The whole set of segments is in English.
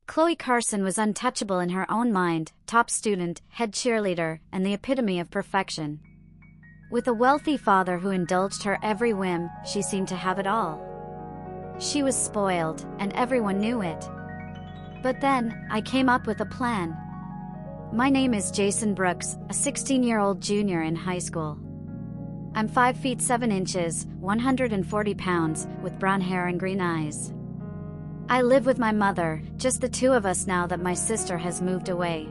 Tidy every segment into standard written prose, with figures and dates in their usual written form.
Chloe Carson was untouchable in her own mind, top student, head cheerleader, and the epitome of perfection. With a wealthy father who indulged her every whim, she seemed to have it all. She was spoiled, and everyone knew it. But then, I came up with a plan. My name is Jason Brooks, a 16-year-old junior in high school. I'm 5 feet 7 inches, 140 pounds, with brown hair and green eyes. I live with my mother, just the two of us now that my sister has moved away.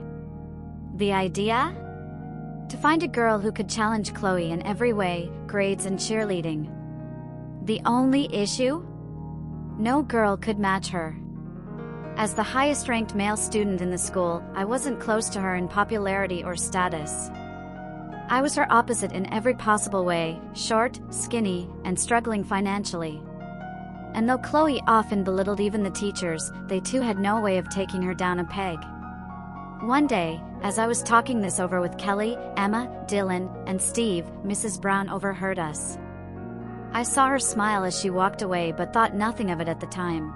The idea? To find a girl who could challenge Chloe in every way, grades and cheerleading. The only issue? No girl could match her. As the highest-ranked male student in the school, I wasn't close to her in popularity or status. I was her opposite in every possible way, short, skinny, and struggling financially. And though Chloe often belittled even the teachers, they too had no way of taking her down a peg. One day, as I was talking this over with Kelly, Emma, Dylan, and Steve, Mrs. Brown overheard us. I saw her smile as she walked away but thought nothing of it at the time.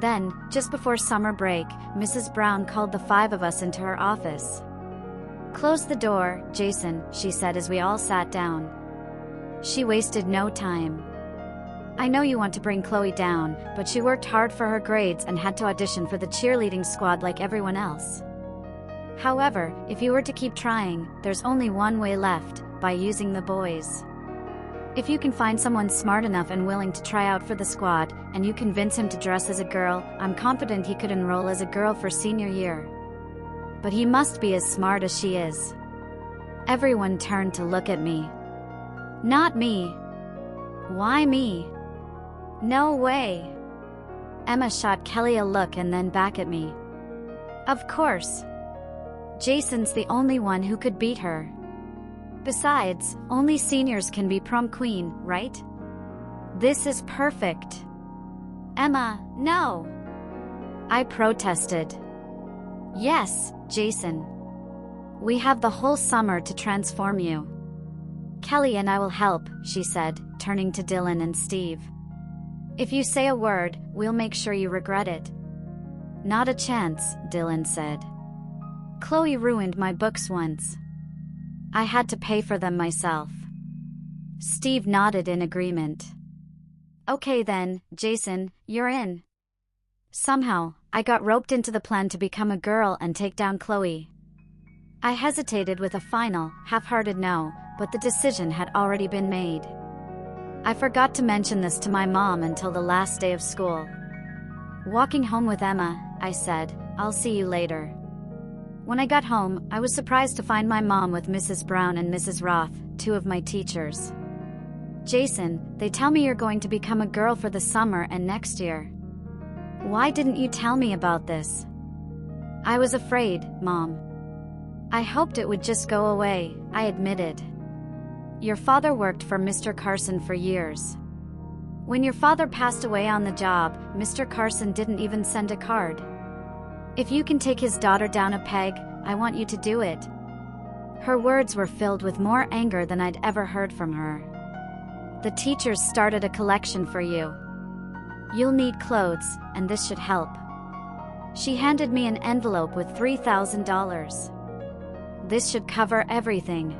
Then, just before summer break, Mrs. Brown called the 5 of us into her office. "Close the door, Jason," she said as we all sat down. She wasted no time. "I know you want to bring Chloe down, but she worked hard for her grades and had to audition for the cheerleading squad like everyone else. However, if you were to keep trying, there's only one way left, by using the boys. If you can find someone smart enough and willing to try out for the squad, and you convince him to dress as a girl, I'm confident he could enroll as a girl for senior year. But he must be as smart as she is." Everyone turned to look at me. "Not me." "Why me?" "No way." Emma shot Kelly a look and then back at me. "Of course. Jason's the only one who could beat her. Besides, only seniors can be prom queen, right? This is perfect." "Emma, no." I protested. "Yes, Jason. We have the whole summer to transform you. Kelly and I will help," she said, turning to Dylan and Steve. "If you say a word, we'll make sure you regret it." "Not a chance," Dylan said. "Chloe ruined my books once. I had to pay for them myself." Steve nodded in agreement. "Okay then, Jason, you're in." Somehow, I got roped into the plan to become a girl and take down Chloe. I hesitated with a final, half-hearted no, but the decision had already been made. I forgot to mention this to my mom until the last day of school. Walking home with Emma, I said, "I'll see you later." When I got home, I was surprised to find my mom with Mrs. Brown and Mrs. Roth, 2 of my teachers. "Jason, they tell me you're going to become a girl for the summer and next year. Why didn't you tell me about this?" "I was afraid, Mom. I hoped it would just go away," I admitted. "Your father worked for Mr. Carson for years. When your father passed away on the job, Mr. Carson didn't even send a card. If you can take his daughter down a peg, I want you to do it." Her words were filled with more anger than I'd ever heard from her. "The teachers started a collection for you. You'll need clothes, and this should help." She handed me an envelope with $3,000. "This should cover everything."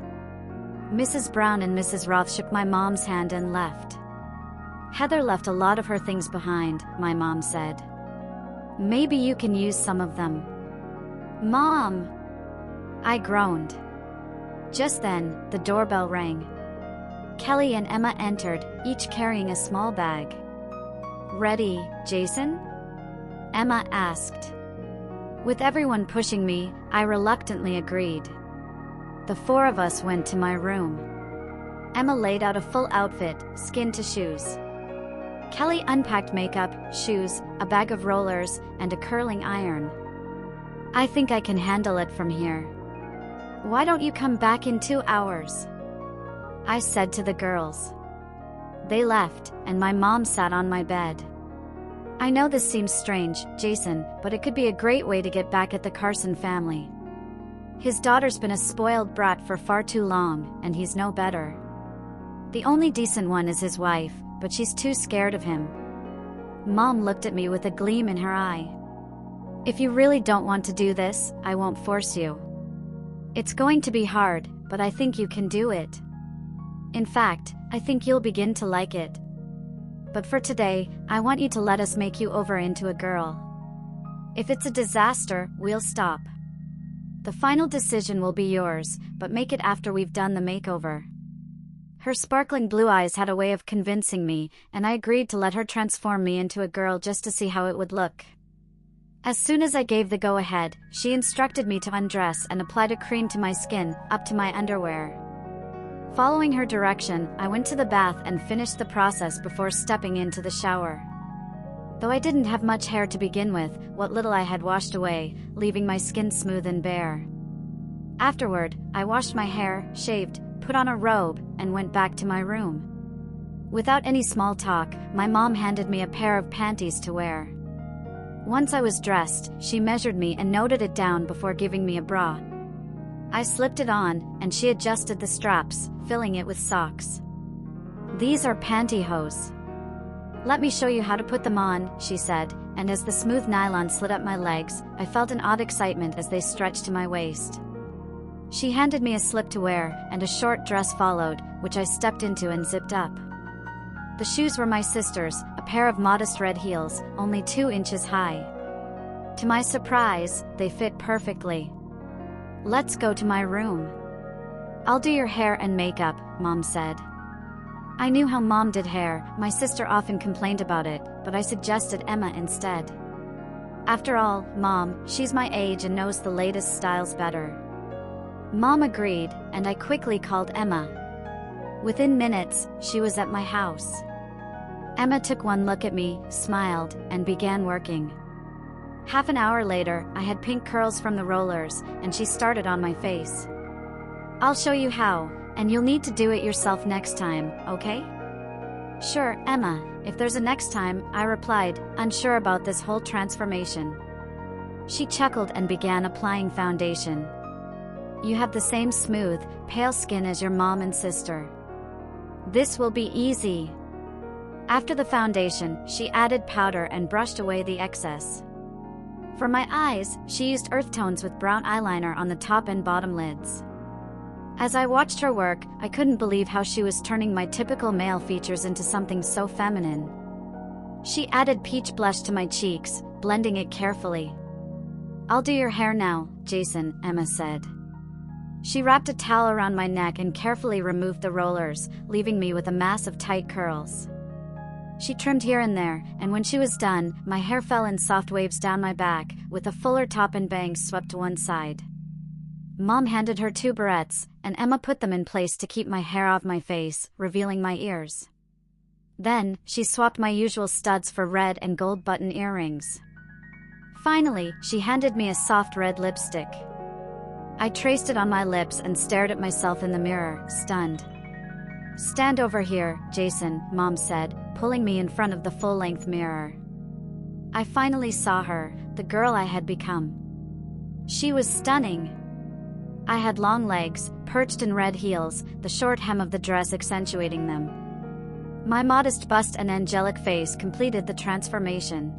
Mrs. Brown and Mrs. Roth shook my mom's hand and left. "Heather left a lot of her things behind," my mom said. "Maybe you can use some of them." "Mom!" I groaned. Just then, the doorbell rang. Kelly and Emma entered, each carrying a small bag. "Ready, Jason?" Emma asked. With everyone pushing me, I reluctantly agreed. The 4 of us went to my room. Emma laid out a full outfit, skin to shoes. Kelly unpacked makeup, shoes, a bag of rollers, and a curling iron. "I think I can handle it from here. Why don't you come back in 2 hours?" I said to the girls. They left, and my mom sat on my bed. "I know this seems strange, Jason, but it could be a great way to get back at the Carson family. His daughter's been a spoiled brat for far too long, and he's no better. The only decent one is his wife, but she's too scared of him." Mom looked at me with a gleam in her eye. If you really don't want to do this, I won't force you. It's going to be hard, but I think you can do it. In fact, I think you'll begin to like it. But for today, I want you to let us make you over into a girl. If it's a disaster, we'll stop. The final decision will be yours, but make it after we've done the makeover. Her sparkling blue eyes had a way of convincing me, and I agreed to let her transform me into a girl just to see how it would look. As soon as I gave the go-ahead, she instructed me to undress and applied a cream to my skin, up to my underwear. Following her direction, I went to the bath and finished the process before stepping into the shower. Though I didn't have much hair to begin with, what little I had washed away, leaving my skin smooth and bare. Afterward, I washed my hair, shaved, put on a robe, and went back to my room. Without any small talk, my mom handed me a pair of panties to wear. Once I was dressed, she measured me and noted it down before giving me a bra. I slipped it on, and she adjusted the straps, filling it with socks. These are pantyhose. Let me show you how to put them on, she said, and as the smooth nylon slid up my legs, I felt an odd excitement as they stretched to my waist. She handed me a slip to wear, and a short dress followed, which I stepped into and zipped up. The shoes were my sister's, a pair of modest red heels, only 2 inches high. To my surprise, they fit perfectly. Let's go to my room. I'll do your hair and makeup, Mom said. I knew how Mom did hair, my sister often complained about it, but I suggested Emma instead. After all, Mom, she's my age and knows the latest styles better. Mom agreed, and I quickly called Emma. Within minutes, she was at my house. Emma took one look at me, smiled, and began working. Half an hour later, I had pink curls from the rollers, and she started on my face. I'll show you how, and you'll need to do it yourself next time, okay? Sure, Emma, if there's a next time, I replied, unsure about this whole transformation. She chuckled and began applying foundation. You have the same smooth, pale skin as your mom and sister. This will be easy. After the foundation, she added powder and brushed away the excess. For my eyes, she used earth tones with brown eyeliner on the top and bottom lids. As I watched her work, I couldn't believe how she was turning my typical male features into something so feminine. She added peach blush to my cheeks, blending it carefully. I'll do your hair now, Jason, Emma said. She wrapped a towel around my neck and carefully removed the rollers, leaving me with a mass of tight curls. She trimmed here and there, and when she was done, my hair fell in soft waves down my back, with a fuller top and bangs swept to one side. Mom handed her 2 barrettes, and Emma put them in place to keep my hair off my face, revealing my ears. Then, she swapped my usual studs for red and gold button earrings. Finally, she handed me a soft red lipstick. I traced it on my lips and stared at myself in the mirror, stunned. Stand over here, Jason, Mom said, pulling me in front of the full-length mirror. I finally saw her, the girl I had become. She was stunning. I had long legs, perched in red heels, the short hem of the dress accentuating them. My modest bust and angelic face completed the transformation.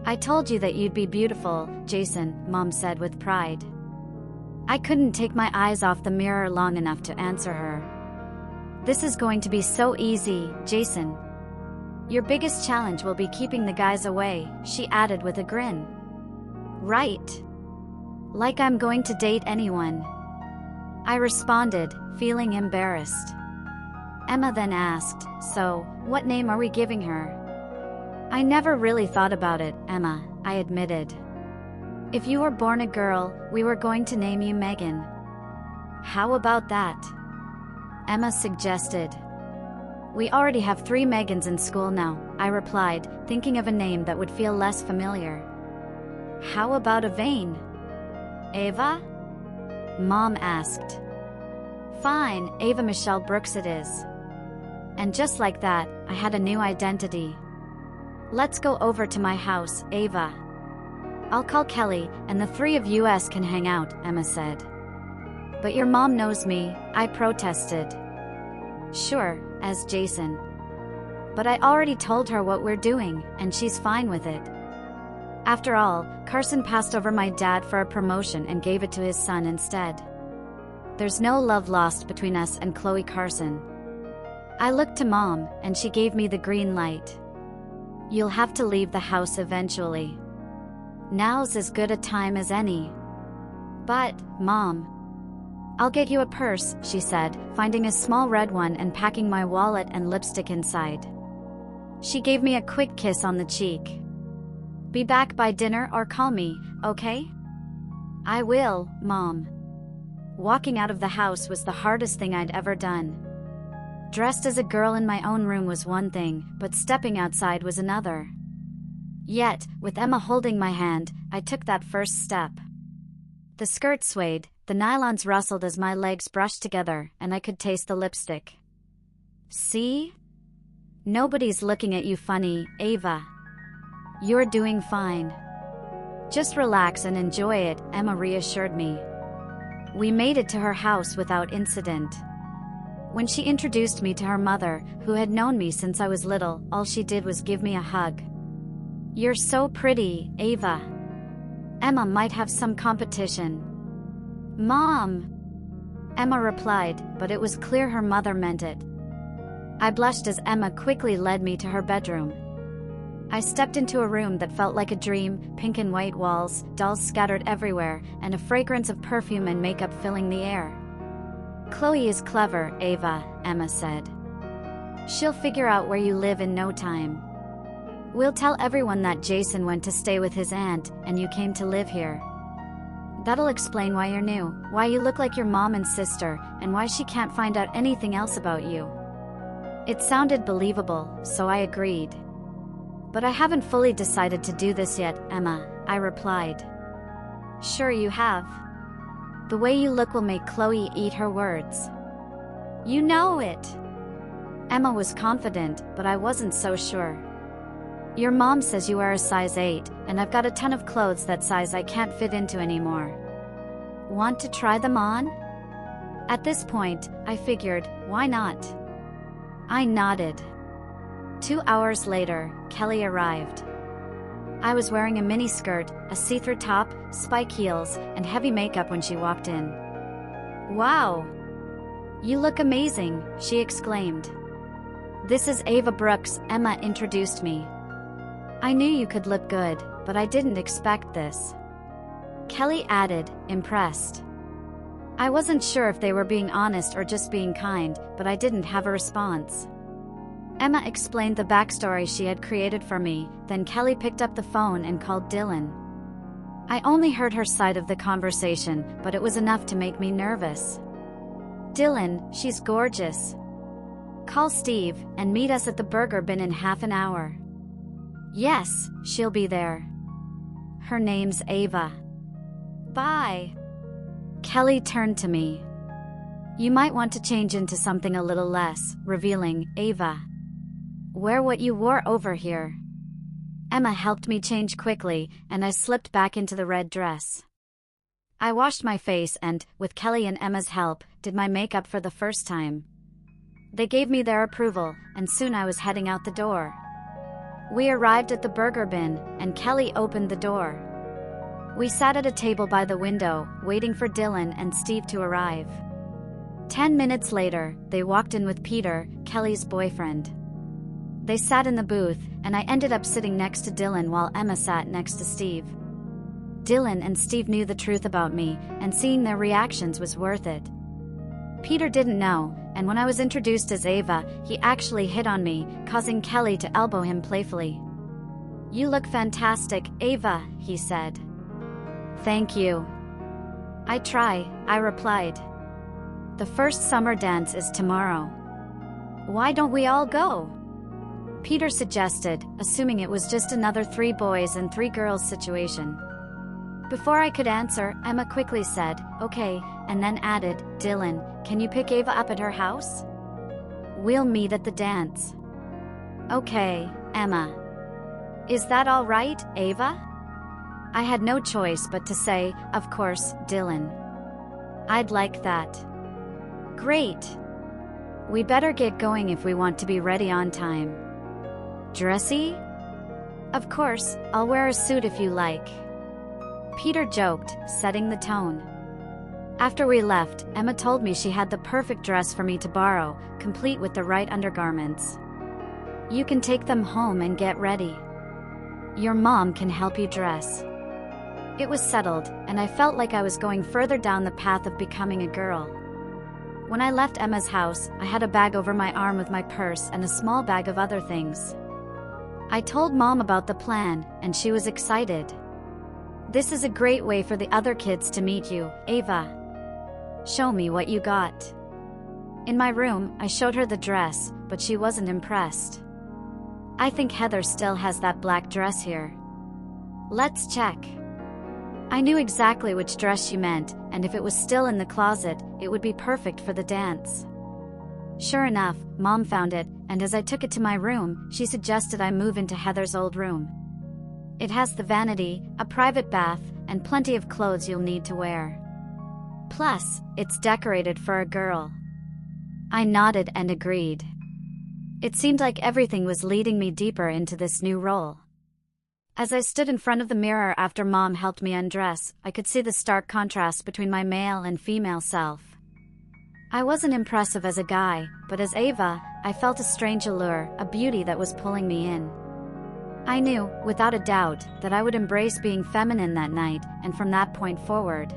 I told you that you'd be beautiful, Jason, Mom said with pride. I couldn't take my eyes off the mirror long enough to answer her. This is going to be so easy, Jason. Your biggest challenge will be keeping the guys away, she added with a grin. Right. Like I'm going to date anyone. I responded, feeling embarrassed. Emma then asked, so, what name are we giving her? I never really thought about it, Emma, I admitted. If you were born a girl, we were going to name you Megan. How about that? Emma suggested. We already have 3 Megans in school now, I replied, thinking of a name that would feel less familiar. How about a Vane? Ava? Mom asked. Fine, Ava Michelle Brooks it is. And just like that, I had a new identity. Let's go over to my house, Ava. I'll call Kelly, and the 3 of us can hang out, Emma said. But your mom knows me, I protested. Sure, as Jason. But I already told her what we're doing, and she's fine with it. After all, Carson passed over my dad for a promotion and gave it to his son instead. There's no love lost between us and Chloe Carson. I looked to Mom, and she gave me the green light. You'll have to leave the house eventually. Now's as good a time as any. But, Mom. I'll get you a purse, she said, finding a small red one and packing my wallet and lipstick inside. She gave me a quick kiss on the cheek. Be back by dinner or call me, okay? I will, Mom. Walking out of the house was the hardest thing I'd ever done. Dressed as a girl in my own room was one thing, but stepping outside was another. Yet, with Emma holding my hand, I took that first step. The skirt swayed, the nylons rustled as my legs brushed together, and I could taste the lipstick. See? Nobody's looking at you funny, Ava. You're doing fine. Just relax and enjoy it, Emma reassured me. We made it to her house without incident. When she introduced me to her mother, who had known me since I was little, all she did was give me a hug. You're so pretty, Ava. Emma might have some competition. Mom! Emma replied, but it was clear her mother meant it. I blushed as Emma quickly led me to her bedroom. I stepped into a room that felt like a dream, pink and white walls, dolls scattered everywhere, and a fragrance of perfume and makeup filling the air. Chloe is clever, Ava, Emma said. She'll figure out where you live in no time. We'll tell everyone that Jason went to stay with his aunt, and you came to live here. That'll explain why you're new, why you look like your mom and sister, and why she can't find out anything else about you. It sounded believable, so I agreed. But I haven't fully decided to do this yet, Emma, I replied. Sure you have. The way you look will make Chloe eat her words. You know it. Emma was confident, but I wasn't so sure. Your mom says you are a size 8, and I've got a ton of clothes that size I can't fit into anymore. Want to try them on? At this point, I figured, why not? I nodded. 2 hours later, Kelly arrived. I was wearing a miniskirt, a see-through top, spike heels, and heavy makeup when she walked in. Wow! You look amazing, she exclaimed. This is Ava Brooks, Emma introduced me. I knew you could look good, but I didn't expect this. Kelly added, impressed. I wasn't sure if they were being honest or just being kind, but I didn't have a response. Emma explained the backstory she had created for me, then Kelly picked up the phone and called Dylan. I only heard her side of the conversation, but it was enough to make me nervous. Dylan, she's gorgeous. Call Steve, and meet us at the burger bin in half an hour. Yes, she'll be there. Her name's Ava. Bye. Kelly turned to me. You might want to change into something a little less, revealing, Ava. Wear what you wore over here. Emma helped me change quickly, and I slipped back into the red dress. I washed my face and, with Kelly and Emma's help, did my makeup for the first time. They gave me their approval, and soon I was heading out the door. We arrived at the burger bin, and Kelly opened the door. We sat at a table by the window, waiting for Dylan and Steve to arrive. 10 minutes later, they walked in with Peter, Kelly's boyfriend. They sat in the booth, and I ended up sitting next to Dylan while Emma sat next to Steve. Dylan and Steve knew the truth about me, and seeing their reactions was worth it. Peter didn't know, and when I was introduced as Ava, he actually hit on me, causing Kelly to elbow him playfully. You look fantastic, Ava, he said. Thank you. I try, I replied. The first summer dance is tomorrow. Why don't we all go? Peter suggested, assuming it was just another 3 boys and 3 girls situation. Before I could answer, Emma quickly said, okay, and then added, Dylan, can you pick Ava up at her house? We'll meet at the dance. Okay, Emma. Is that all right, Ava? I had no choice but to say, of course, Dylan. I'd like that. Great. We better get going if we want to be ready on time. Dressy? Of course, I'll wear a suit if you like. Peter joked, setting the tone. After we left, Emma told me she had the perfect dress for me to borrow, complete with the right undergarments. You can take them home and get ready. Your mom can help you dress. It was settled, and I felt like I was going further down the path of becoming a girl. When I left Emma's house, I had a bag over my arm with my purse and a small bag of other things. I told Mom about the plan, and she was excited. This is a great way for the other kids to meet you, Ava. Show me what you got. In my room, I showed her the dress, but she wasn't impressed. I think Heather still has that black dress here. Let's check. I knew exactly which dress she meant, and if it was still in the closet, it would be perfect for the dance. Sure enough, Mom found it, and as I took it to my room, she suggested I move into Heather's old room. It has the vanity, a private bath, and plenty of clothes you'll need to wear. Plus, it's decorated for a girl. I nodded and agreed. It seemed like everything was leading me deeper into this new role. As I stood in front of the mirror after Mom helped me undress, I could see the stark contrast between my male and female self. I wasn't impressive as a guy, but as Ava, I felt a strange allure, a beauty that was pulling me in. I knew, without a doubt, that I would embrace being feminine that night, and from that point forward.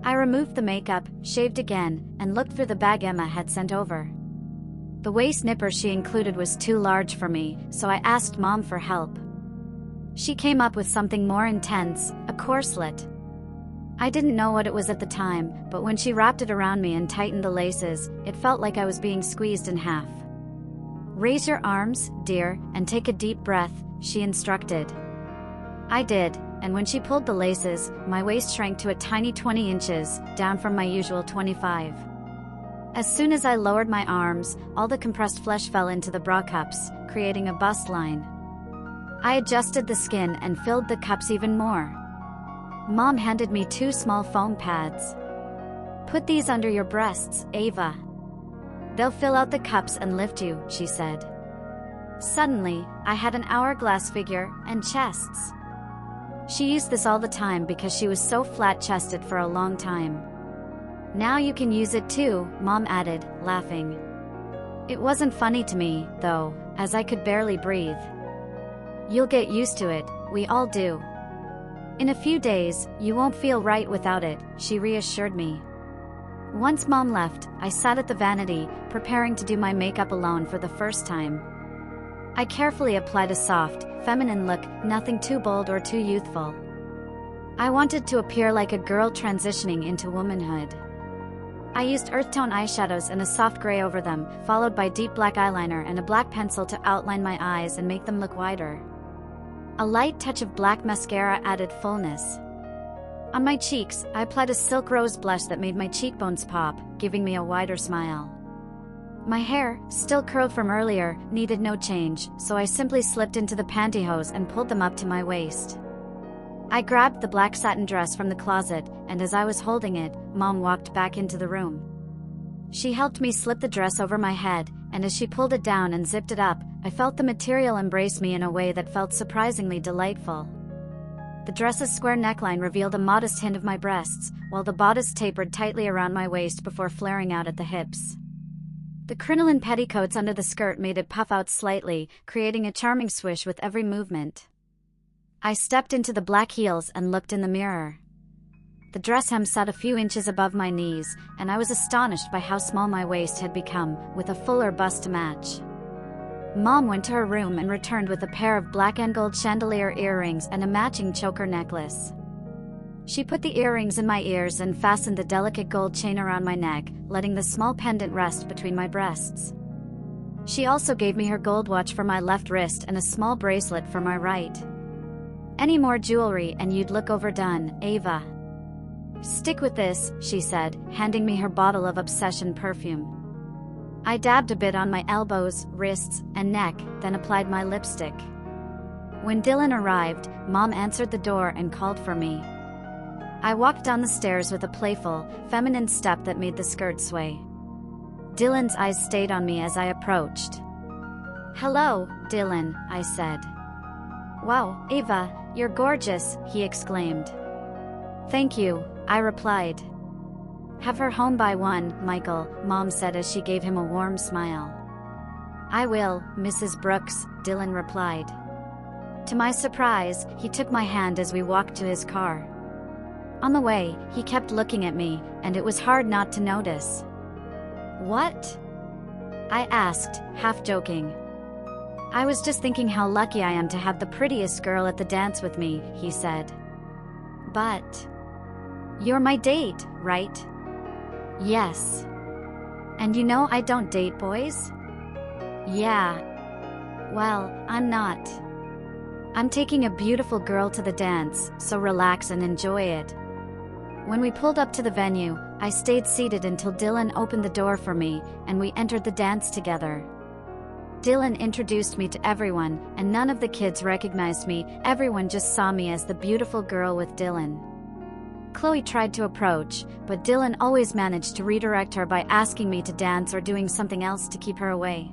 I removed the makeup, shaved again, and looked through the bag Emma had sent over. The waist nipper she included was too large for me, so I asked Mom for help. She came up with something more intense, a corselet. I didn't know what it was at the time, but when she wrapped it around me and tightened the laces, it felt like I was being squeezed in half. Raise your arms, dear, and take a deep breath, she instructed. I did, and when she pulled the laces, my waist shrank to a tiny 20 inches, down from my usual 25. As soon as I lowered my arms, all the compressed flesh fell into the bra cups, creating a bust line. I adjusted the skin and filled the cups even more. Mom handed me 2 small foam pads. Put these under your breasts, Ava. They'll fill out the cups and lift you, she said. Suddenly, I had an hourglass figure and chests. She used this all the time because she was so flat-chested for a long time. Now you can use it too, Mom added, laughing. It wasn't funny to me, though, as I could barely breathe. You'll get used to it, we all do. In a few days, you won't feel right without it, she reassured me. Once Mom left, I sat at the vanity, preparing to do my makeup alone for the first time. I carefully applied a soft, feminine look, nothing too bold or too youthful. I wanted to appear like a girl transitioning into womanhood. I used earth tone eyeshadows and a soft gray over them, followed by deep black eyeliner and a black pencil to outline my eyes and make them look wider. A light touch of black mascara added fullness. On my cheeks, I applied a silk rose blush that made my cheekbones pop, giving me a wider smile. My hair, still curled from earlier, needed no change, so I simply slipped into the pantyhose and pulled them up to my waist. I grabbed the black satin dress from the closet, and as I was holding it, Mom walked back into the room. She helped me slip the dress over my head, and as she pulled it down and zipped it up, I felt the material embrace me in a way that felt surprisingly delightful. The dress's square neckline revealed a modest hint of my breasts, while the bodice tapered tightly around my waist before flaring out at the hips. The crinoline petticoats under the skirt made it puff out slightly, creating a charming swish with every movement. I stepped into the black heels and looked in the mirror. The dress hem sat a few inches above my knees, and I was astonished by how small my waist had become, with a fuller bust to match. Mom went to her room and returned with a pair of black and gold chandelier earrings and a matching choker necklace. She put the earrings in my ears and fastened the delicate gold chain around my neck, letting the small pendant rest between my breasts. She also gave me her gold watch for my left wrist and a small bracelet for my right. Any more jewelry and you'd look overdone, Ava. Stick with this, she said, handing me her bottle of Obsession perfume. I dabbed a bit on my elbows, wrists, and neck, then applied my lipstick. When Dylan arrived, Mom answered the door and called for me. I walked down the stairs with a playful, feminine step that made the skirt sway. Dylan's eyes stayed on me as I approached. "Hello, Dylan," I said. "Wow, Ava, you're gorgeous," he exclaimed. "Thank you," I replied. "Have her home by 1, Michael," Mom said as she gave him a warm smile. "I will, Mrs. Brooks," Dylan replied. To my surprise, he took my hand as we walked to his car. On the way, he kept looking at me, and it was hard not to notice. "What?" I asked, half joking. "I was just thinking how lucky I am to have the prettiest girl at the dance with me," he said. "But you're my date, right?" "Yes." "And you know I don't date boys?" "Yeah." "Well, I'm not. I'm taking a beautiful girl to the dance, so relax and enjoy it." When we pulled up to the venue, I stayed seated until Dylan opened the door for me, and we entered the dance together. Dylan introduced me to everyone, and none of the kids recognized me. Everyone just saw me as the beautiful girl with Dylan. Chloe tried to approach, but Dylan always managed to redirect her by asking me to dance or doing something else to keep her away.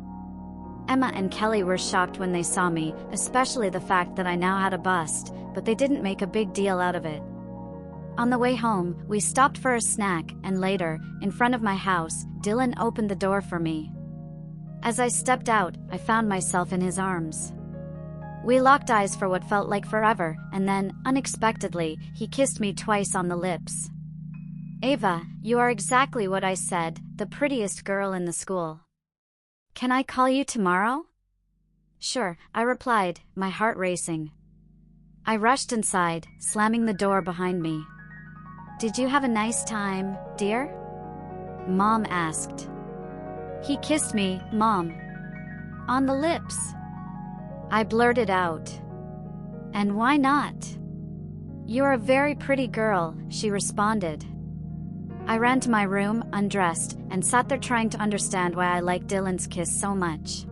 Emma and Kelly were shocked when they saw me, especially the fact that I now had a bust, but they didn't make a big deal out of it. On the way home, we stopped for a snack, and later, in front of my house, Dylan opened the door for me. As I stepped out, I found myself in his arms. We locked eyes for what felt like forever, and then, unexpectedly, he kissed me twice on the lips. "Ava, you are exactly what I said, the prettiest girl in the school. Can I call you tomorrow?" "Sure," I replied, my heart racing. I rushed inside, slamming the door behind me. "Did you have a nice time, dear?" Mom asked. "He kissed me, Mom." "On the lips." I blurted out. "And why not?" "You're a very pretty girl," she responded. I ran to my room, undressed, and sat there trying to understand why I liked Dylan's kiss so much.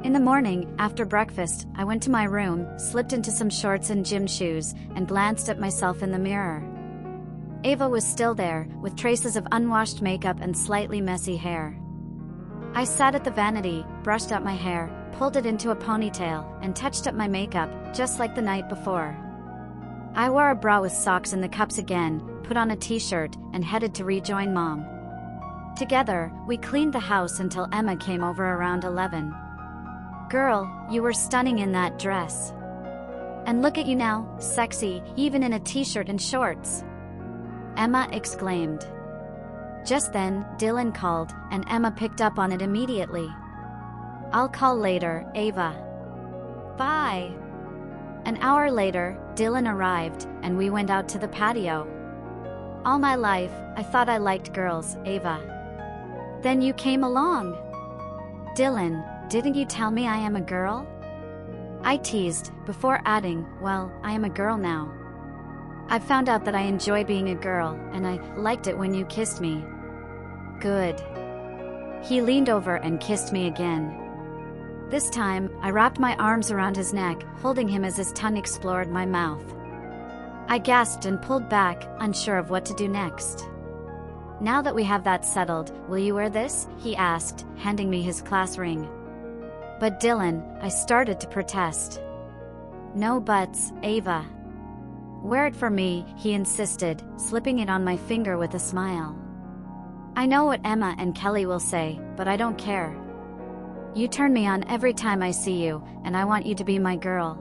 In the morning, after breakfast, I went to my room, slipped into some shorts and gym shoes, and glanced at myself in the mirror. Ava was still there, with traces of unwashed makeup and slightly messy hair. I sat at the vanity, brushed out my hair, pulled it into a ponytail, and touched up my makeup, just like the night before. I wore a bra with socks in the cups again, put on a t-shirt, and headed to rejoin Mom. Together, we cleaned the house until Emma came over around 11. "Girl, you were stunning in that dress. And look at you now, sexy, even in a t-shirt and shorts," Emma exclaimed. Just then, Dylan called, and Emma picked up on it immediately. "I'll call later, Ava. Bye." An hour later, Dylan arrived, and we went out to the patio. "All my life, I thought I liked girls, Ava. Then you came along." "Dylan, didn't you tell me I am a girl?" I teased, before adding, "Well, I am a girl now. I found out that I enjoy being a girl, and I liked it when you kissed me." "Good." He leaned over and kissed me again. This time, I wrapped my arms around his neck, holding him as his tongue explored my mouth. I gasped and pulled back, unsure of what to do next. "Now that we have that settled, will you wear this?" he asked, handing me his class ring. "But Dylan," I started to protest. "No buts, Ava. Wear it for me," he insisted, slipping it on my finger with a smile. "I know what Emma and Kelly will say, but I don't care. You turn me on every time I see you, and I want you to be my girl."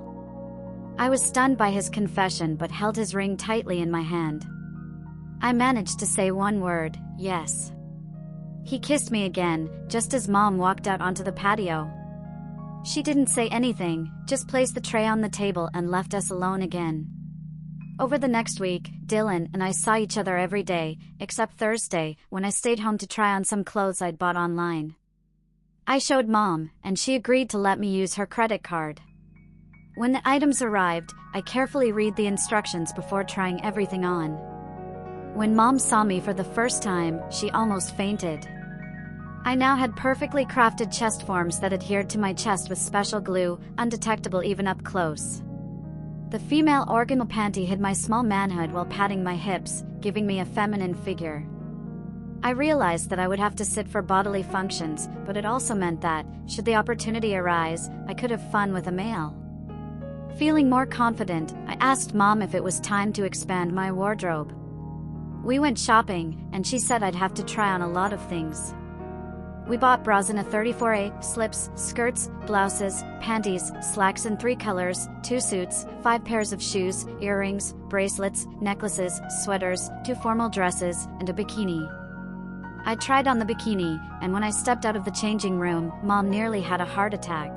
I was stunned by his confession but held his ring tightly in my hand. I managed to say one word, "Yes." He kissed me again, just as Mom walked out onto the patio. She didn't say anything, just placed the tray on the table and left us alone again. Over the next week, Dylan and I saw each other every day, except Thursday, when I stayed home to try on some clothes I'd bought online. I showed Mom, and she agreed to let me use her credit card. When the items arrived, I carefully read the instructions before trying everything on. When Mom saw me for the first time, she almost fainted. I now had perfectly crafted chest forms that adhered to my chest with special glue, undetectable even up close. The female organelle panty hid my small manhood while padding my hips, giving me a feminine figure. I realized that I would have to sit for bodily functions, but it also meant that, should the opportunity arise, I could have fun with a male. Feeling more confident, I asked Mom if it was time to expand my wardrobe. We went shopping, and she said I'd have to try on a lot of things. We bought bras in a 34A, slips, skirts, blouses, panties, slacks in 3 colors, 2 suits, 5 pairs of shoes, earrings, bracelets, necklaces, sweaters, 2 formal dresses, and a bikini. I tried on the bikini, and when I stepped out of the changing room, Mom nearly had a heart attack.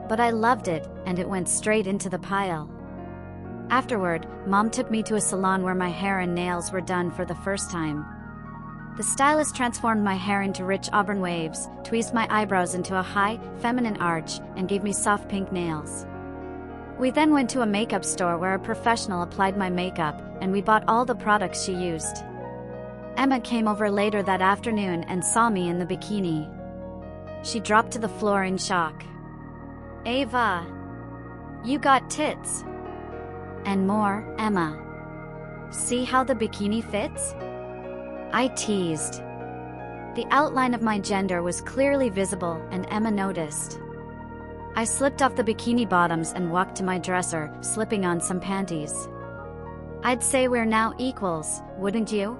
But I loved it, and it went straight into the pile. Afterward, Mom took me to a salon where my hair and nails were done for the first time. The stylist transformed my hair into rich auburn waves, tweezed my eyebrows into a high, feminine arch, and gave me soft pink nails. We then went to a makeup store where a professional applied my makeup, and we bought all the products she used. Emma came over later that afternoon and saw me in the bikini. She dropped to the floor in shock. "Ava, you got tits." "And more, Emma. See how the bikini fits?" I teased. The outline of my gender was clearly visible, and Emma noticed. I slipped off the bikini bottoms and walked to my dresser, slipping on some panties. "I'd say we're now equals, wouldn't you?"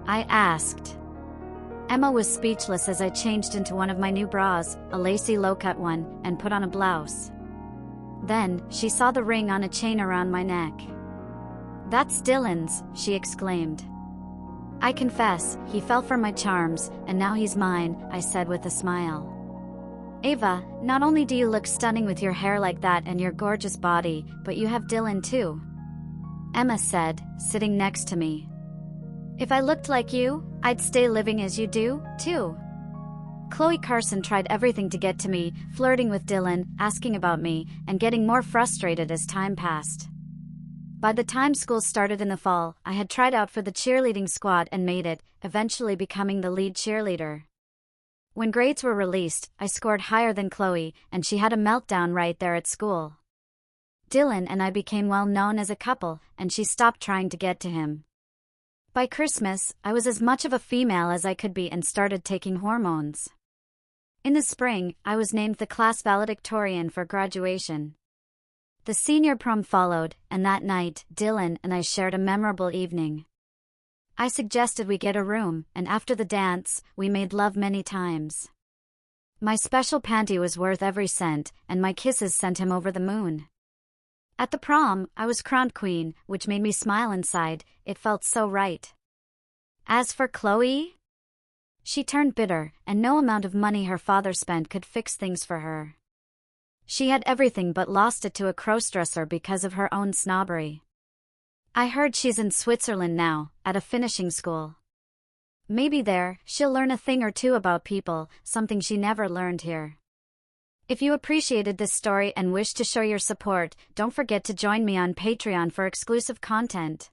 I asked. Emma was speechless as I changed into one of my new bras, a lacy low-cut one, and put on a blouse. Then, she saw the ring on a chain around my neck. "That's Dylan's," she exclaimed. I confess, he fell for my charms, and now he's mine, I said with a smile. "Ava, not only do you look stunning with your hair like that and your gorgeous body, but you have Dylan too," Emma said, sitting next to me. "If I looked like you, I'd stay living as you do, too." Chloe Carson tried everything to get to me, flirting with Dylan, asking about me, and getting more frustrated as time passed. By the time school started in the fall, I had tried out for the cheerleading squad and made it, eventually becoming the lead cheerleader. When grades were released, I scored higher than Chloe, and she had a meltdown right there at school. Dylan and I became well known as a couple, and she stopped trying to get to him. By Christmas, I was as much of a female as I could be and started taking hormones. In the spring, I was named the class valedictorian for graduation. The senior prom followed, and that night, Dylan and I shared a memorable evening. I suggested we get a room, and after the dance, we made love many times. My special panty was worth every cent, and my kisses sent him over the moon. At the prom, I was crowned queen, which made me smile inside, it felt so right. As for Chloe, she turned bitter, and no amount of money her father spent could fix things for her. She had everything but lost it to a crossdresser because of her own snobbery. I heard she's in Switzerland now, at a finishing school. Maybe there, she'll learn a thing or two about people, something she never learned here. If you appreciated this story and wish to show your support, don't forget to join me on Patreon for exclusive content.